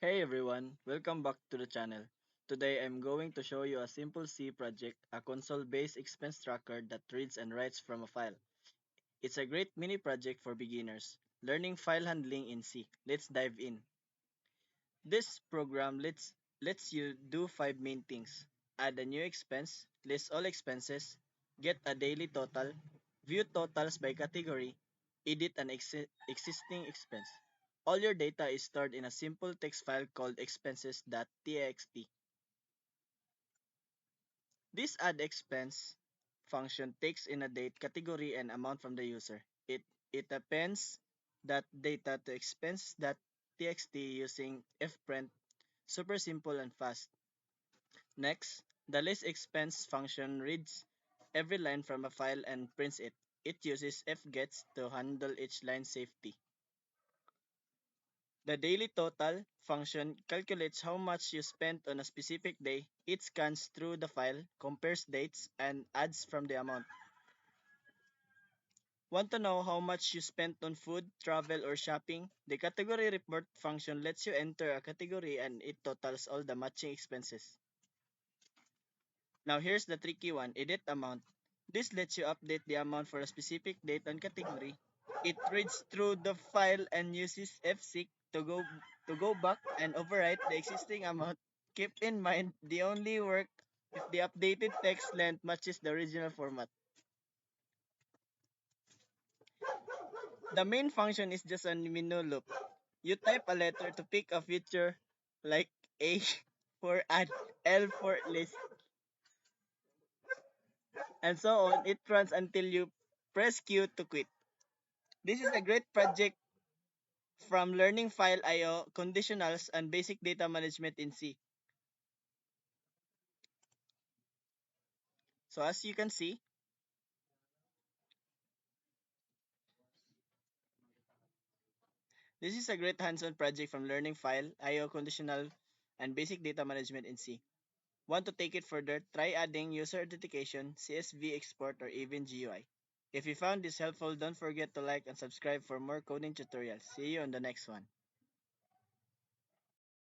Hey everyone, welcome back to the channel. Today I'm going to show you a simple C project, a console-based expense tracker that reads and writes from a file. It's a great mini project for beginners, learning file handling in C. Let's dive in. This program lets you do 5 main things. Add a new expense, list all expenses, get a daily total, view totals by category, edit an existing expense. All your data is stored in a simple text file called expenses.txt. This add expense function takes in a date, category, and amount from the user. It appends that data to expense.txt using fprint. Super simple and fast. Next, the list expense function reads every line from a file and prints it. It uses fgets to handle each line safety. The daily total function calculates how much you spent on a specific day. It scans through the file, compares dates, and adds from the amount. Want to know how much you spent on food, travel, or shopping? The category report function lets you enter a category and it totals all the matching expenses. Now here's the tricky one, edit amount. This lets you update the amount for a specific date and category. It reads through the file and uses fseek to go back and overwrite the existing amount. Keep in mind, they only work if the updated text length matches the original format. The main function is just a menu loop. You type a letter to pick a feature like A for add, L for list, and so on. It runs until you press Q to quit. This is a great project from learning file I/O, conditionals, and basic data management in C. So as you can see, this is a great hands-on project from learning file, I/O, conditional, and basic data management in C. Want to take it further? Try adding user authentication, CSV export, or even GUI. If you found this helpful, don't forget to like and subscribe for more coding tutorials. See you on the next one.